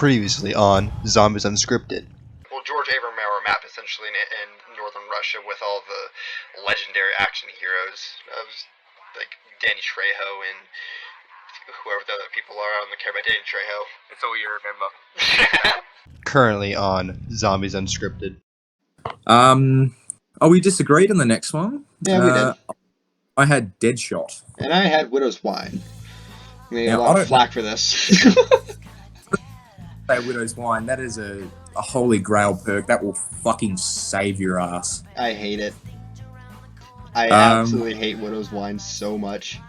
Previously on Zombies Unscripted. Well, George Avermeyer map essentially in northern Russia with all the legendary action heroes of like Danny Trejo and whoever the other people are. I don't care about Danny Trejo. It's all you remember. Currently on Zombies Unscripted. Oh, we disagreed on the next one. Yeah, we did. I had Deadshot. And I had Widow's Wine. We got Now, a lot of flack for this. Say Widow's Wine, that is a holy grail perk. That will fucking save your ass. I hate it. I absolutely hate Widow's Wine so much.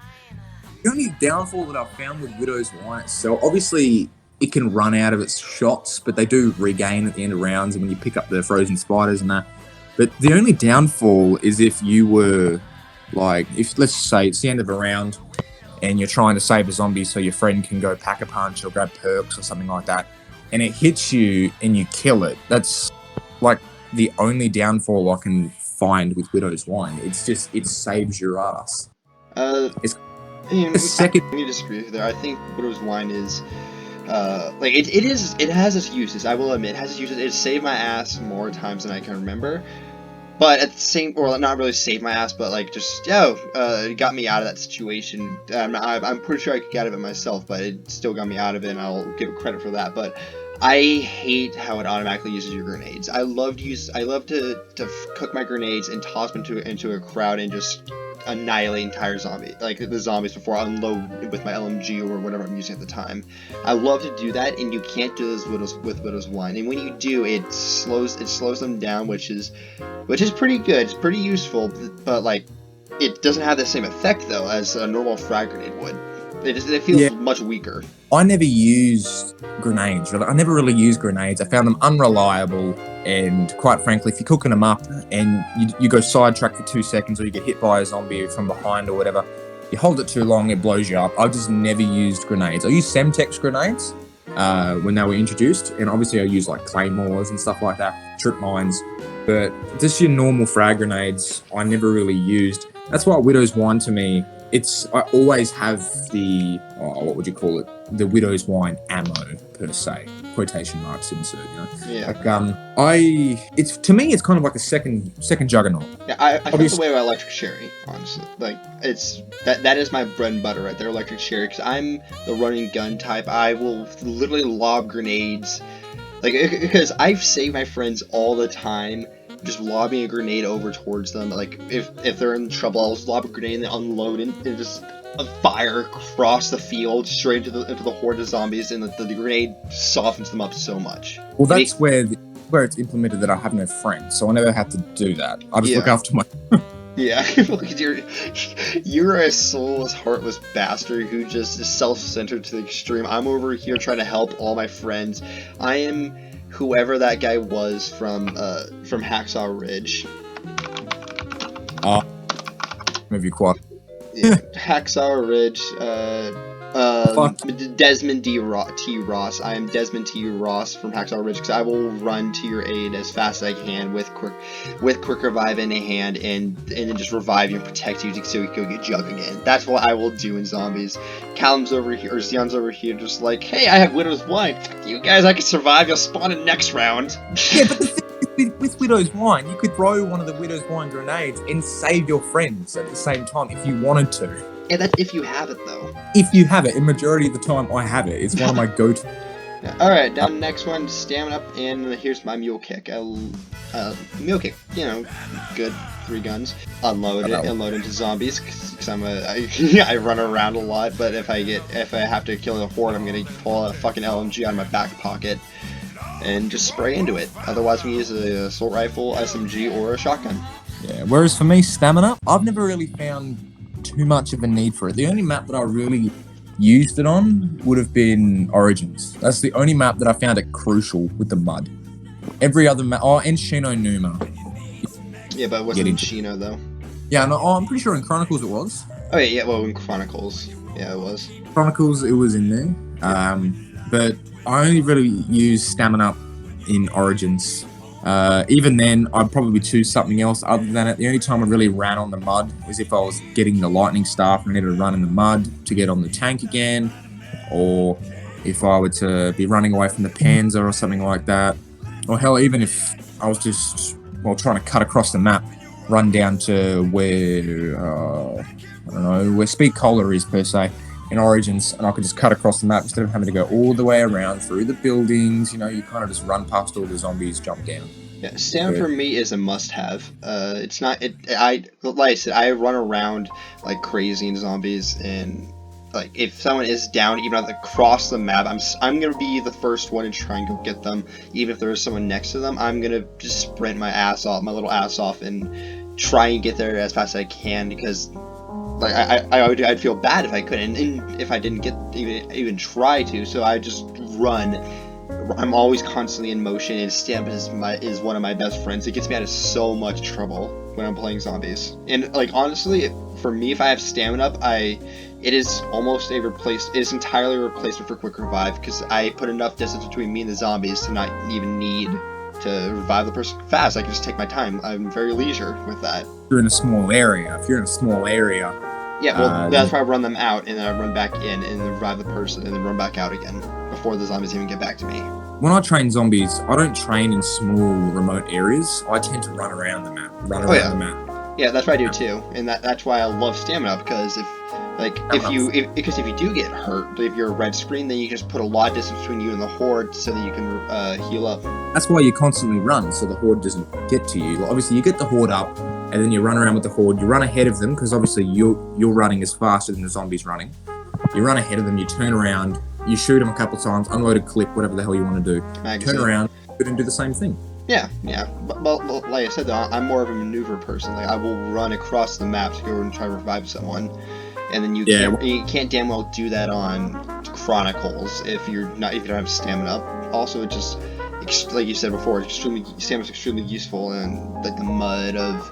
The only downfall that I've found with Widow's Wine itself, obviously it can run out of its shots, but they do regain at the end of rounds and when you pick up the frozen spiders and that. But the only downfall is if you were, like, if let's say it's the end of a round and you're trying to save a zombie so your friend can go pack a punch or grab perks or something like that, and it hits you and you kill it. That's like the only downfall I can find with Widow's Wine. It's just, it saves your ass. It's I second. I disagree with you there. I think Widow's Wine is, like, it has its uses, I will admit. It has its uses. It saved my ass more times than I can remember. But at the same, or not really saved my ass, but like just, it got me out of that situation. I'm pretty sure I could get out of it myself, but it still got me out of it, and I'll give it credit for that. But I hate how it automatically uses your grenades. I love to cook my grenades and toss them into a crowd and just annihilate entire the zombies before I unload with my LMG or whatever I'm using at the time. I love to do that, and you can't do this with Widow's Wine. And when you do, it slows them down, which is pretty good. It's pretty useful, but like it doesn't have the same effect though as a normal frag grenade would. It feels much weaker. I never used grenades. I never really used grenades. I found them unreliable, and quite frankly, if you're cooking them up and you go sidetrack for 2 seconds or you get hit by a zombie from behind or whatever, you hold it too long, it blows you up. I just never used grenades. I used Semtex grenades when they were introduced, and obviously I used like claymores and stuff like that, trip mines, but just your normal frag grenades I never really used. That's why Widow's Wine to me, I always have the, what would you call it? The Widow's Wine ammo, per se. Quotation marks insert, you know? Yeah. Like, to me, it's kind of like a second juggernaut. Yeah, I feel the way about Electric Sherry, honestly. Like, that is my bread and butter right there, Electric Sherry, because I'm the running gun type. I will literally lob grenades. Like, because I've saved my friends all the time, just lobbing a grenade over towards them. Like, if they're in trouble, I'll just lob a grenade and then unload it and just fire across the field straight into the horde of zombies, and the grenade softens them up so much. Well, that's where it's implemented that I have no friends, so I never have to do that. I just look after my... Yeah, you're a soulless, heartless bastard who just is self-centered to the extreme. I'm over here trying to help all my friends. I am whoever that guy was from Hacksaw Ridge. Maybe quite. Yeah, Hacksaw Ridge. Desmond T. Ross. I am Desmond T. Ross from Hacksaw Ridge, because I will run to your aid as fast as I can with quick revive in a hand, and then just revive you and protect you so you can go get Jug again. That's what I will do in zombies. Callum's over here, or Zeon's over here, just like, hey, I have Widow's Wine. You guys, I can survive. You'll spawn in next round. Yeah, but the thing with Widow's Wine, you could throw one of the Widow's Wine grenades and save your friends at the same time if you wanted to. Yeah, that's if you have it, though. If you have it, in majority of the time, I have it. It's one of my go-to. Yeah, alright, down to the next one, stamina up, and here's my mule kick. Mule kick, good, 3 guns. Unload into zombies, because I run around a lot, but if I have to kill a horde, I'm gonna pull a fucking LMG out of my back pocket and just spray into it. Otherwise, we use an assault rifle, SMG, or a shotgun. Yeah, whereas for me, stamina, I've never really found too much of a need for it. The only map that I really used it on would have been Origins. That's the only map that I found it crucial with the mud. Every other map, and Shino Numa. Yeah, but it wasn't in Shino though. Yeah, no, I'm pretty sure in Chronicles it was. Oh yeah, well in Chronicles, yeah, it was. Chronicles, it was in there. But I only really used stamina in Origins. Even then, I'd probably choose something else other than it. The only time I really ran on the mud was if I was getting the lightning staff and I needed to run in the mud to get on the tank again, or if I were to be running away from the Panzer or something like that, or hell, even if I was just trying to cut across the map, run down to where I don't know where Speed Cola is per se in Origins, and I could just cut across the map instead of having to go all the way around through the buildings. You know, you kind of just run past all the zombies, jump down. Yeah, stamina for me is a must-have. It's not. Like I said, I run around like crazy in zombies, and like if someone is down, even if across the map, I'm gonna be the first one to try and go get them. Even if there is someone next to them, I'm gonna just sprint my little ass off, and try and get there as fast as I can, because like I'd feel bad if I couldn't, and if I didn't get even try to. So I just run. I'm always constantly in motion, and stamina is one of my best friends. It gets me out of so much trouble when I'm playing zombies. And like honestly, for me, if I have stamina up, it is almost it is entirely a replacement for quick revive, because I put enough distance between me and the zombies to not even need to revive the person fast. I can just take my time. I'm very leisure with that. If you're in a small area, yeah, well, that's why I run them out, and then I run back in and then revive the person, and then run back out again before the zombies even get back to me. When I train zombies, I don't train in small, remote areas. I tend to run around the map. The map. Yeah, that's what I do too, and that's why I love stamina, because if you do get hurt, if you're a red screen, then you can just put a lot of distance between you and the horde so that you can heal up. That's why you constantly run, so the horde doesn't get to you. Like, obviously, you get the horde up, and then you run around with the horde. You run ahead of them, because obviously you're running is faster than the zombies running. You run ahead of them, you turn around, you shoot them a couple times, unload a clip, whatever the hell you want to do. Magazine. Turn around, and do the same thing. Yeah. But like I said, though, I'm more of a maneuver person. Like, I will run across the map to go and try to revive someone, and then you can't damn well do that on Chronicles if you don't have stamina up. Also, it just, like you said before, stamina is extremely useful in like the mud of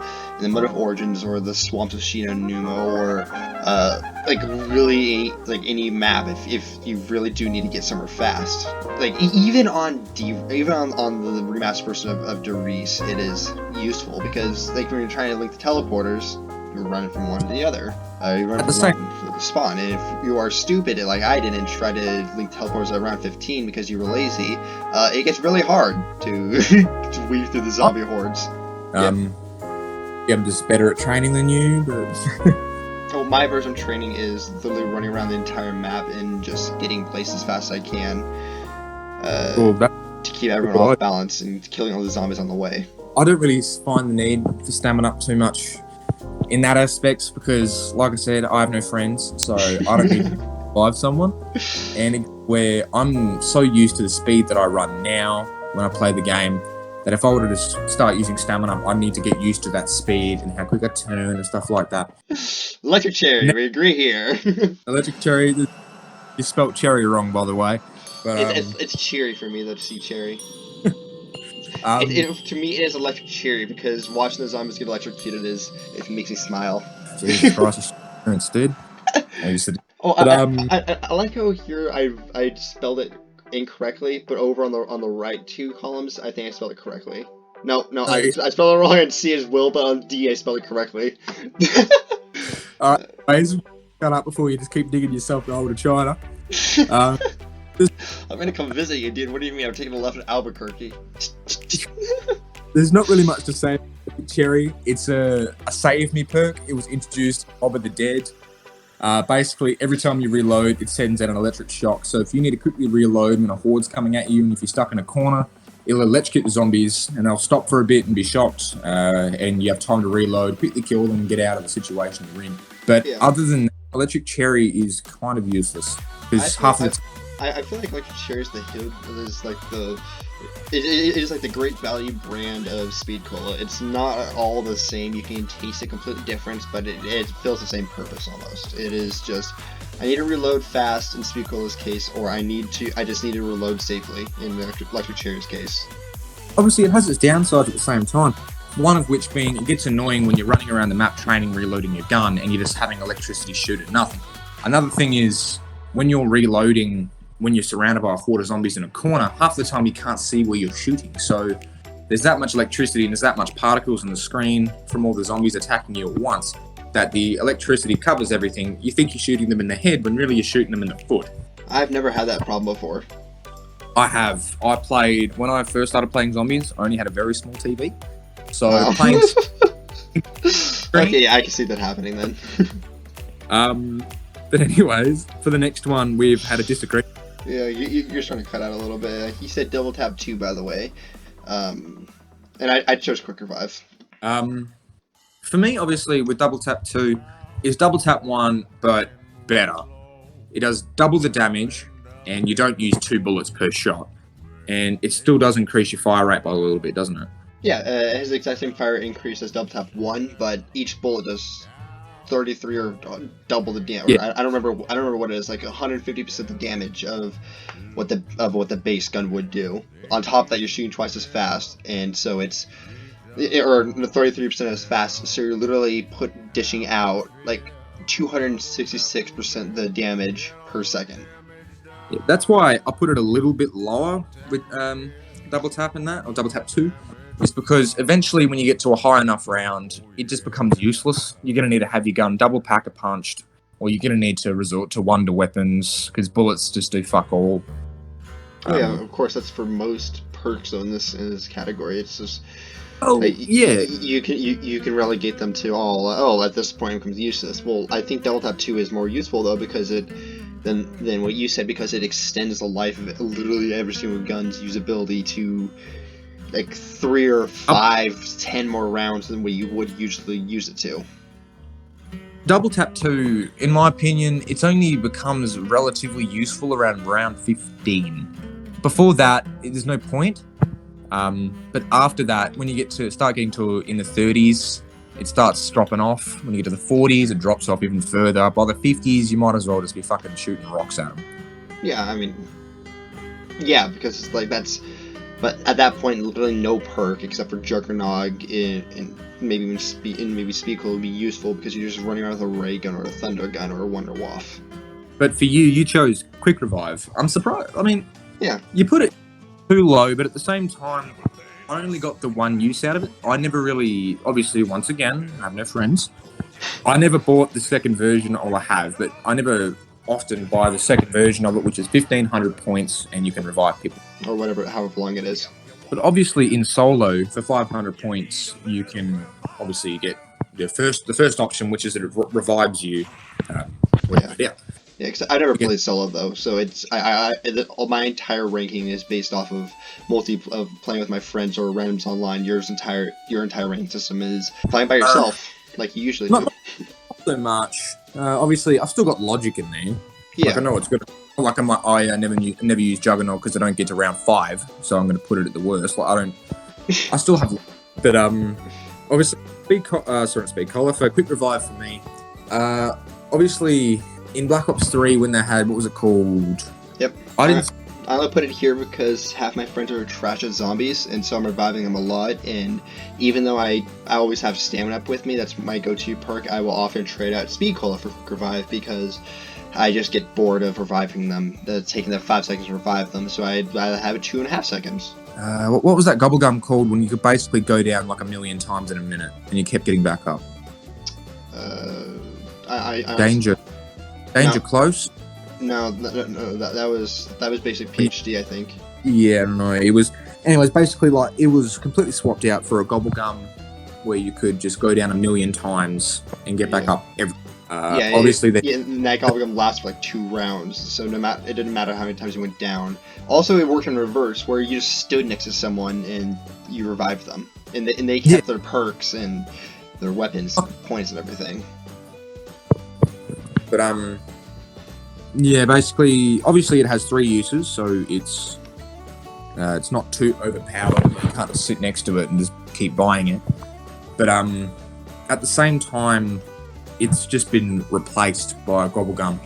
Origins, or the swamps of Shino Numo, or like really like any map if you really do need to get somewhere fast. Like even on the remastered version of Derice, it is useful, because like when you're trying to link the teleporters, you're running from one to the other. You run from the spawn, and if you are stupid like I did and try to link teleporters at round 15 because you were lazy, it gets really hard to to weave through the zombie hordes. I'm just better at training than you, but so my version of training is literally running around the entire map and just getting places as fast as I can, to keep everyone off balance and killing all the zombies on the way. I don't really find the need for stamina up too much in that aspect, because like I said, I have no friends, so I don't need to revive someone. And where I'm so used to the speed that I run now when I play the game, that if I were to just start using stamina, I need to get used to that speed and how quick I turn and stuff like that. Electric Cherry, we agree here. Electric Cherry, you spelt cherry wrong, by the way. But, it's cheery for me, though, to see cherry. To me, it is Electric Cherry, because watching the zombies get electrocuted it makes me smile. Jesus Christ, dude. I like how here I spelled it incorrectly, but over on the right two columns, I think I spelled it correctly. No, I spelled it wrong on C as well, but on D I spelled it correctly. Alright, shut up before you just keep digging yourself a hole to China. I'm gonna come visit you, dude. What do you mean? I'm taking a left at Albuquerque. There's not really much to say. Cherry, it's a save me perk. It was introduced over the dead. Basically, every time you reload, it sends out an electric shock. So if you need to quickly reload when a horde's coming at you, and if you're stuck in a corner, it'll electrocute the zombies, and they'll stop for a bit and be shocked, and you have time to reload, quickly kill them, and get out of the situation you're in. But other than that, Electric Cherry is kind of useless, because half of the I feel like Electric Cherry is the hood. It is like the great value brand of Speed Cola. It's not all the same. You can taste it completely different, but it fills the same purpose almost. It is just, I need to reload fast in Speed Cola's case, or I just need to reload safely in Electric Cherry's case. Obviously, it has its downsides at the same time. One of which being, it gets annoying when you're running around the map training, reloading your gun, and you're just having electricity shoot at nothing. Another thing is, when you're reloading, when you're surrounded by a horde of zombies in a corner, half the time you can't see where you're shooting. So there's that much electricity and there's that much particles on the screen from all the zombies attacking you at once that the electricity covers everything. You think you're shooting them in the head when really you're shooting them in the foot. I've never had that problem before. I have. When I first started playing zombies, I only had a very small TV. So Wow. playing. Okay, I can see that happening then. But anyways, for the next one, we've had a disagreement. Yeah, you're starting to cut out a little bit. He said double tap 2, by the way. And I chose quick revive. For me, obviously, with double tap 2, is double tap 1, but better. It does double the damage, and you don't use 2 bullets per shot. And it still does increase your fire rate by a little bit, doesn't it? Yeah, it has the exact same fire increase as double tap 1, but each bullet does 33 or double the damage. Yeah. I don't remember what it is, like 150% the damage of what the base gun would do. On top of that, you're shooting twice as fast, and so it's or 33% as fast. So you're literally dishing out like 266% the damage per second. Yeah, that's why I put it a little bit lower with double tap in that, or double tap 2. Is because eventually when you get to a high enough round, it just becomes useless. You're going to need to have your gun double packer punched, or you're going to need to resort to wonder weapons, because bullets just do fuck all. Oh yeah, of course, that's for most perks though in this category. It's just yeah. You can relegate them to at this point it becomes useless. Well, I think double tap 2 is more useful though, because than what you said, because it extends the life of literally every single gun's usability to like 3 or 5, 10 more rounds than what you would usually use it to. Double tap 2, in my opinion, it only becomes relatively useful around round 15. Before that, there's no point. But after that, when you start getting to in the 30s, it starts dropping off. When you get to the 40s, it drops off even further. By the 50s, you might as well just be fucking shooting rocks at them. Yeah, I mean, yeah, because it's like that's. But at that point, literally no perk except for Juggernog and maybe Speed will be useful because you're just running around with a ray gun or a thunder gun or a Wonder Waff. But for you chose quick revive. I'm surprised. I mean, yeah, you put it too low, but at the same time, I only got the one use out of it. I never really, obviously, once again, I have no friends. I never bought the second version, or I have, but I never often buy the second version of it, which is 1,500 points, and you can revive people. Or whatever, however long it is. But obviously in solo, for 500 points, you can obviously get the first option, which is that it revives you. Yeah, because I never played solo though, so it's my entire ranking is based off of playing with my friends or randoms online. Your entire ranking system is playing by yourself, like you usually do. Not so much. Obviously, I've still got logic in there. Yeah. Like I know it's good. Like I never use Juggernaut because I don't get to round 5, so I'm going to put it at the worst. Like I still have, but obviously speed collar for quick revive for me. Obviously in Black Ops 3 when they had, what was it called? Yep. I only put it here because half my friends are trash at zombies, and so I'm reviving them a lot. And even though I always have stamina up with me, that's my go-to perk. I will often trade out speed cola for quick revive because I just get bored of reviving them, taking the 5 seconds to revive them, so I'd rather have it 2.5 seconds. What was that gobblegum called when you could basically go down like 1,000,000 times in a minute and you kept getting back up? Danger close? No, that was basic PhD, I think. Yeah, I don't know. It was, anyways, basically like it was completely swapped out for a gobblegum where you could just go down 1,000,000 times and get back up every. Obviously, that gobblegum lasts for like 2 rounds, so it didn't matter how many times you went down. Also, it worked in reverse, where you just stood next to someone and you revived them, and they kept their perks and their weapons, points, and everything. But yeah, basically, obviously, it has 3 uses, so it's not too overpowered. You can't just sit next to it and just keep buying it. But at the same time, it's just been replaced by a gobblegum.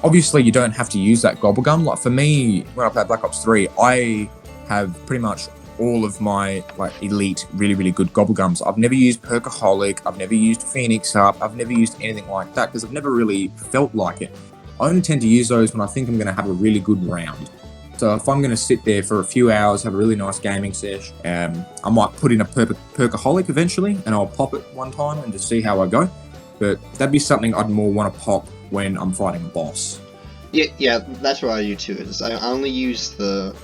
Obviously, you don't have to use that gobblegum. Like for me, when I play Black Ops 3, I have pretty much all of my like elite, really, really good gobblegums. I've never used Perkaholic. I've never used Phoenix Up. I've never used anything like that because I've never really felt like it. I only tend to use those when I think I'm going to have a really good round. So if I'm going to sit there for a few hours, have a really nice gaming sesh, I might put in a Perkaholic eventually, and I'll pop it one time and just see how I go. But that'd be something I'd more want to pop when I'm fighting a boss. Yeah, that's what I do too. Is I only use the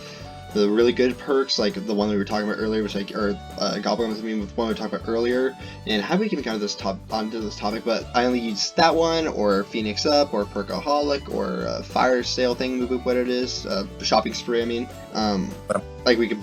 really good perks, like the one we were talking about earlier, which Goblin was with one we were talking about earlier. And how do we get onto this topic? But I only use that one, or Phoenix Up, or Perkaholic, or Fire Sale thing, what it is, shopping spree. I mean, like you can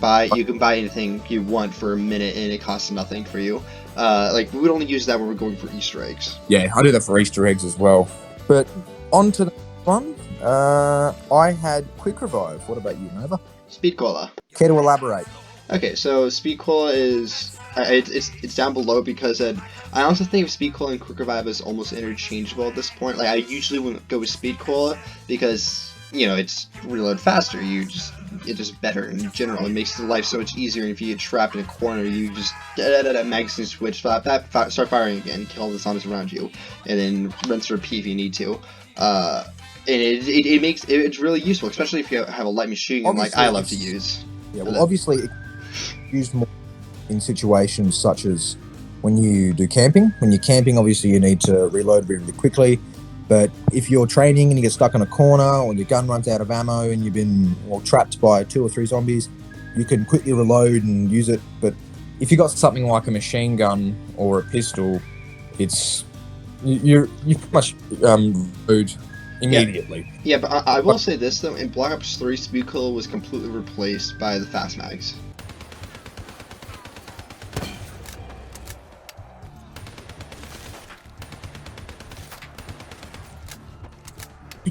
buy anything you want for a minute, and it costs nothing for you. Like we would only use that when we're going for Easter eggs. Yeah, I do that for Easter eggs as well. But on to the next one. I had Quick Revive. What about you, Nova? Speed Cola. Care to elaborate? Okay, so Speed Cola is it's down below because I also think of Speed Cola and Quick Revive as almost interchangeable at this point. Like I usually wouldn't go with Speed Cola because it's reload faster. It's just better in general. It makes the life so much easier. And if you get trapped in a corner, you just magazine switch, start firing again, kill all the zombies around you, and then rinse and repeat if you need to. And it's really useful, especially if you have a light machine gun like I love to use. Yeah, well, obviously, it's used more in situations such as when you do camping. When you're camping, obviously, you need to reload really quickly. But if you're training and you get stuck in a corner, or your gun runs out of ammo and you've been trapped by 2 or 3 zombies, you can quickly reload and use it. But if you got something like a machine gun or a pistol, you pretty much reload immediately. Yeah, but I will say this though: in Black Ops 3, Speed Cola was completely replaced by the fast mags.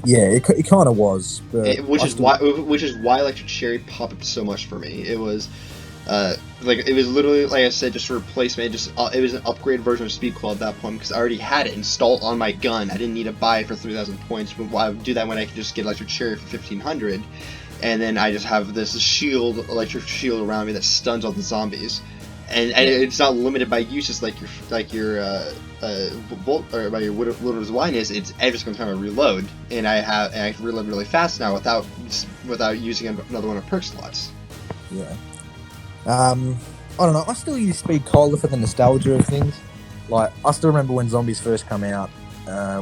Yeah, it kind of was, but which is why Electric Cherry popped up so much for me. It was it was literally, like I said, just a replacement. It was an upgraded version of Speed Cola at that point because I already had it installed on my gun. I didn't need to buy it for 3,000 points. But why would do that when I could just get Electric Cherry for 1,500, and then I just have this electric shield around me that stuns all the zombies, and it's not limited by uses like your bolt or by your Widow's Wine is. It's every single time I reload, and I can reload really fast now without using another one of perk slots. Yeah. I don't know. I still use Speed Cola for the nostalgia of things. Like, I still remember when zombies first come out,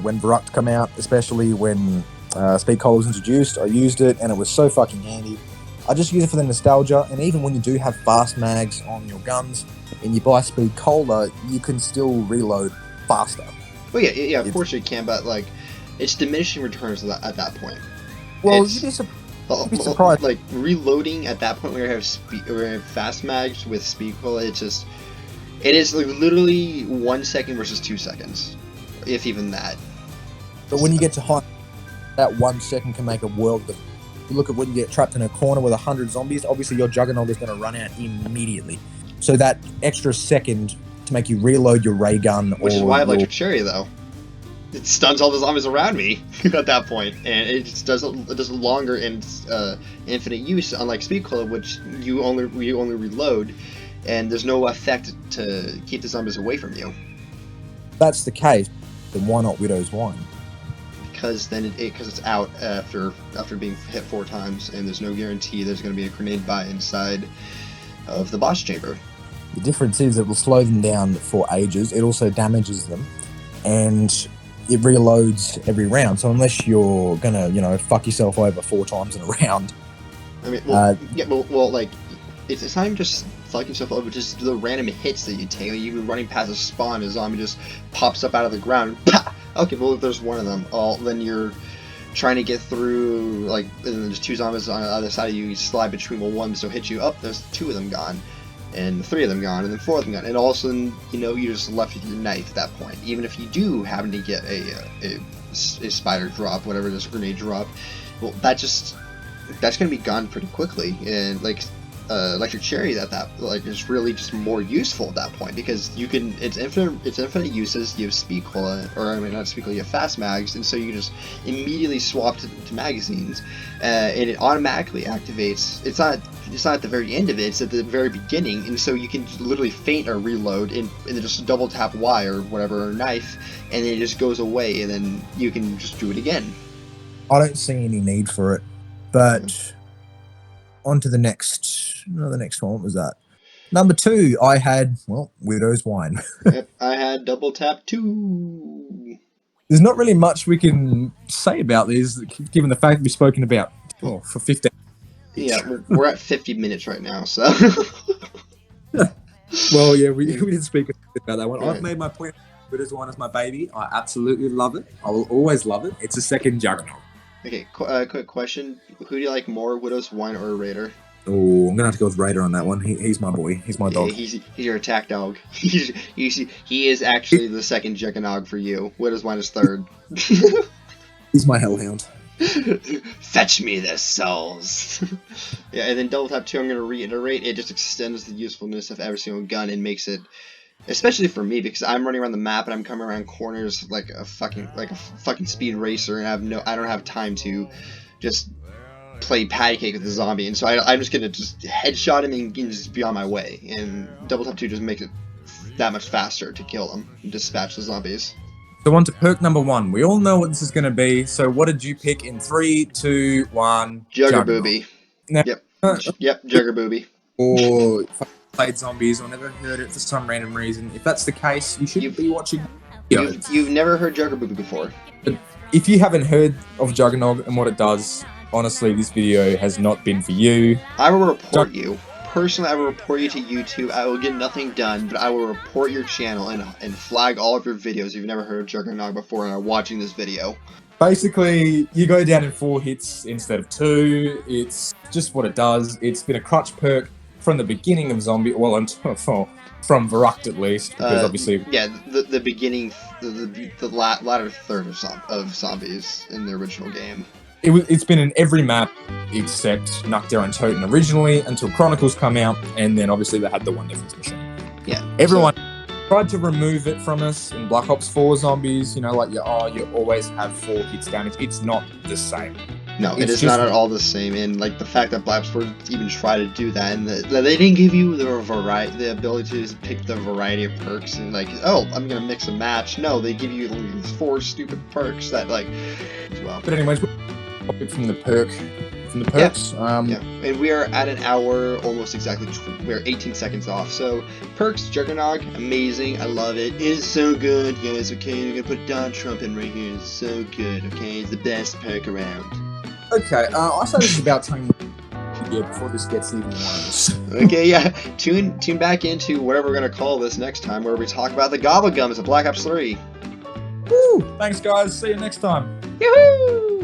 when Verruct come out, especially when Speed Cola was introduced. I used it, and it was so fucking handy. I just use it for the nostalgia, and even when you do have fast mags on your guns, and you buy Speed Cola, you can still reload faster. Well, yeah, of course you can, but like, it's diminishing returns at that point. Well, you'd be surprised. Like reloading at that point when you have fast mags with Speed Cola, it is like literally 1 second versus 2 seconds, if even that. But when you get to high, that 1 second can make a world of. You look at when you get trapped in a corner with 100 zombies. Obviously, your Juggernaut is going to run out immediately. So that extra second to make you reload your ray gun, which is why I have Electric Cherry though. It stuns all the zombies around me at that point, and it just does longer and infinite use, unlike Speed Cola, which you only reload, and there's no effect to keep the zombies away from you. If that's the case, then why not Widow's Wine? Because then because it's out after being hit 4 times, and there's no guarantee there's going to be a grenade buy inside of the boss chamber. The difference is it will slow them down for ages. It also damages them, and it reloads every round. So unless you're gonna, fuck yourself over 4 times in a round. I mean, like, it's not even just fucking yourself over, just the random hits that you take. Like, you've been running past a spawn, a zombie just pops up out of the ground. Okay, well, if there's one of them, then you're trying to get through, like, and then there's 2 zombies on the other side of you. You slide between, well, one so hit you up. There's 2 of them gone, and 3 of them gone, and then 4 of them gone, and all of a sudden, you're just left with your knife at that point. Even if you do happen to get a spider drop, whatever it is, a grenade drop, well, that's gonna be gone pretty quickly, and like. Electric Cherry is really just more useful at that point because it's infinite uses. You have Speed Cola, or I mean not Speed Cola, you have fast mags, and so you can just immediately swap to magazines, and it automatically activates. It's not at the very end of it; it's at the very beginning, and so you can literally feint or reload, and then just double tap Y or whatever, or knife, and then it just goes away, and then you can just do it again. I don't see any need for it, but. On to the next one. What was that? Number 2, I had, Widow's Wine. Yep, I had Double Tap 2. there's not really much we can say about these, given the fact we've spoken about for 15. Yeah, we're at 50 minutes right now, so. Well, yeah, we didn't speak about that one. Right. I've made my point. Widow's Wine is my baby. I absolutely love it. I will always love it. It's a second Juggernaut. Okay, quick question. Who do you like more, Widow's Wine or Raider? Oh, I'm gonna have to go with Raider on that one. He's my boy. He's my dog. Yeah, he's your attack dog. He is actually the second Juggernaut for you. Widow's Wine is third. He's my hellhound. Fetch me the souls. Yeah, and then double tap 2, I'm going to reiterate, it just extends the usefulness of every single gun and makes it, especially for me, because I'm running around the map and I'm coming around corners like a fucking speed racer, and I don't have time to just play patty cake with the zombie, and so I'm just going to just headshot him and just be on my way, and double tap 2 just makes it that much faster to kill him and dispatch the zombies. So on to perk number 1. We all know what this is going to be. So what did you pick in 3, 2, 1? Jugger Booby. Now, Yep, Jugger Booby. Or played zombies or never heard it for some random reason. If that's the case, you should be watching videos. You've never heard Jugger Booby before. If you haven't heard of Juggernog and what it does, honestly, this video has not been for you. I will report you. Personally, I will report you to YouTube. I will get nothing done, but I will report your channel and flag all of your videos if you've never heard of Juggernog before and are watching this video. Basically, you go down in 4 hits instead of 2. It's just what it does. It's been a crutch perk from the beginning of Zombie, well, from Verruct at least, because obviously... Yeah, the beginning, the latter third of Zombies in the original game. It's been in every map except Nukdare and Toten originally until Chronicles come out, and then obviously they had the one difference machine. Yeah. Everyone tried to remove it from us in Black Ops 4 Zombies, you know, like you always have 4 hits damage. It's not the same. No, it is not at all the same, and like the fact that Black Ops 4 even tried to do that, and that they didn't give you the ability to just pick the variety of perks and like, oh, I'm gonna mix and match. No, they give you these 4 stupid perks that like, well. But anyways, from the perks. Yeah, and we are at an hour, almost exactly. We're 18 seconds off. So perks, Juggernog, amazing. I love it. It is so good, guys. Okay, we're gonna put Donald Trump in right here. It's so good. Okay, it's the best perk around. Okay, I say this is about time. Yeah, before this gets even worse. Okay, yeah. Tune back into whatever we're gonna call this next time, where we talk about the Gobblegums of Black Ops 3. Woo! Thanks, guys. See you next time. Yoo-hoo!